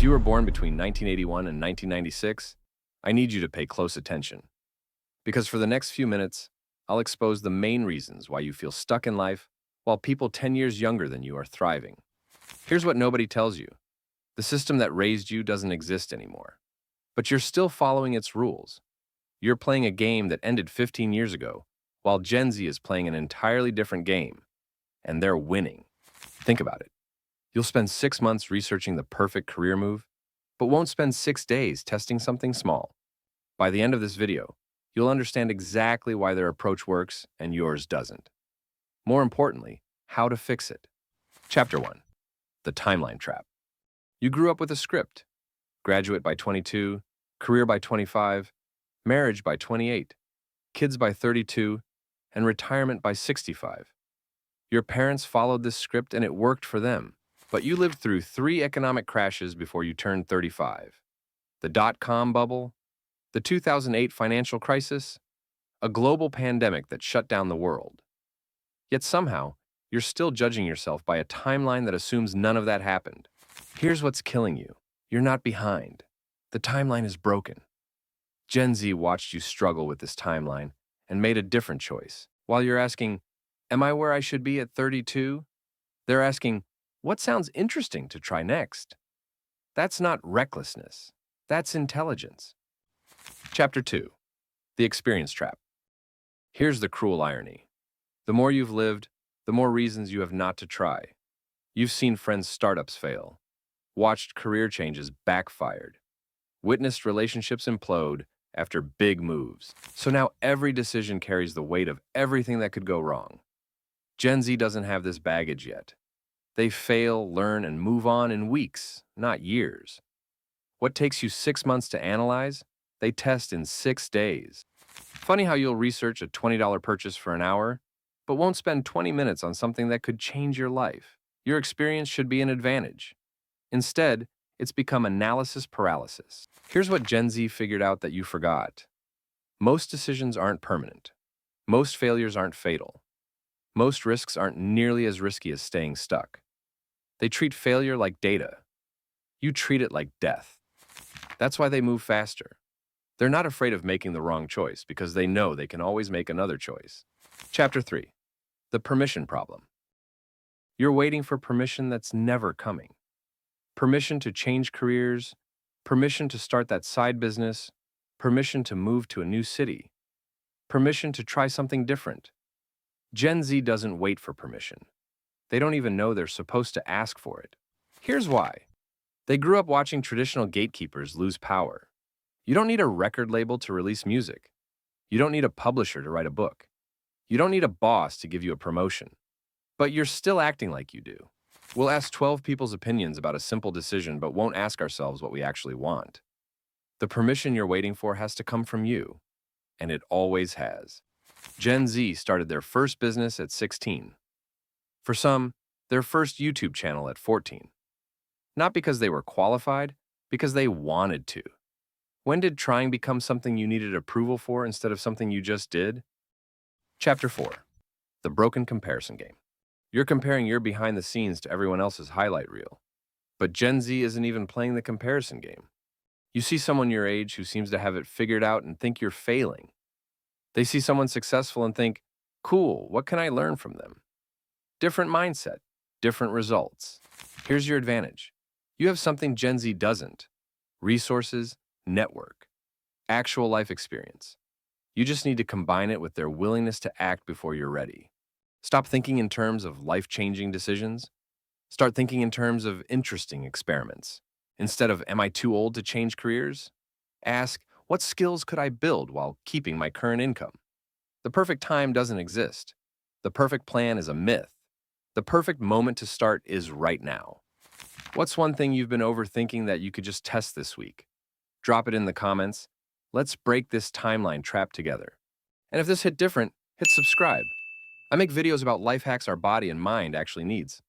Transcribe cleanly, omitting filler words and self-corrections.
If you were born between 1981 and 1996, I need you to pay close attention. Because for the next few minutes, I'll expose the main reasons why you feel stuck in life while people 10 years younger than you are thriving. Here's what nobody tells you. The system that raised you doesn't exist anymore. But you're still following its rules. You're playing a game that ended 15 years ago, while Gen Z is playing an entirely different game, and they're winning. Think about it. You'll spend 6 months researching the perfect career move, but won't spend 6 days testing something small. By the end of this video, you'll understand exactly why their approach works and yours doesn't. More importantly, how to fix it. Chapter 1. The Timeline Trap. You grew up with a script. Graduate by 22, career by 25, marriage by 28, kids by 32, and retirement by 65. Your parents followed this script and it worked for them, but you lived through 3 economic crashes before you turned 35. The dot-com bubble, the 2008 financial crisis, a global pandemic that shut down the world. Yet somehow, you're still judging yourself by a timeline that assumes none of that happened. Here's what's killing you. You're not behind. The timeline is broken. Gen Z watched you struggle with this timeline and made a different choice. While you're asking, am I where I should be at 32? They're asking, what sounds interesting to try next? That's not recklessness. That's intelligence. Chapter 2. The Experience Trap. Here's the cruel irony. The more you've lived, the more reasons you have not to try. You've seen friends' startups fail, watched career changes backfired, witnessed relationships implode after big moves. So now every decision carries the weight of everything that could go wrong. Gen Z doesn't have this baggage yet. They fail, learn, and move on in weeks, not years. What takes you 6 months to analyze, they test in 6 days. Funny how you'll research a $20 purchase for an hour, but won't spend 20 minutes on something that could change your life. Your experience should be an advantage. Instead, it's become analysis paralysis. Here's what Gen Z figured out that you forgot. Most decisions aren't permanent. Most failures aren't fatal. Most risks aren't nearly as risky as staying stuck. They treat failure like data. You treat it like death. That's why they move faster. They're not afraid of making the wrong choice because they know they can always make another choice. Chapter 3. The Permission Problem. You're waiting for permission that's never coming. Permission to change careers, permission to start that side business, permission to move to a new city, permission to try something different. Gen Z doesn't wait for permission. They don't even know they're supposed to ask for it. Here's why. They grew up watching traditional gatekeepers lose power. You don't need a record label to release music. You don't need a publisher to write a book. You don't need a boss to give you a promotion. But you're still acting like you do. We'll ask 12 people's opinions about a simple decision, but won't ask ourselves what we actually want. The permission you're waiting for has to come from you, and it always has. Gen Z started their first business at 16. For some, their first YouTube channel at 14. Not because they were qualified, because they wanted to. When did trying become something you needed approval for instead of something you just did? Chapter 4. The Broken Comparison Game. You're comparing your behind the scenes to everyone else's highlight reel. But Gen Z isn't even playing the comparison game. You see someone your age who seems to have it figured out and think you're failing. They see someone successful and think, cool, what can I learn from them? Different mindset, different results. Here's your advantage. You have something Gen Z doesn't. Resources, network, actual life experience. You just need to combine it with their willingness to act before you're ready. Stop thinking in terms of life-changing decisions. Start thinking in terms of interesting experiments. Instead of, am I too old to change careers? Ask, what skills could I build while keeping my current income? The perfect time doesn't exist. The perfect plan is a myth. The perfect moment to start is right now. What's one thing you've been overthinking that you could just test this week? Drop it in the comments. Let's break this timeline trap together. And if this hit different, hit subscribe. I make videos about life hacks our body and mind actually needs.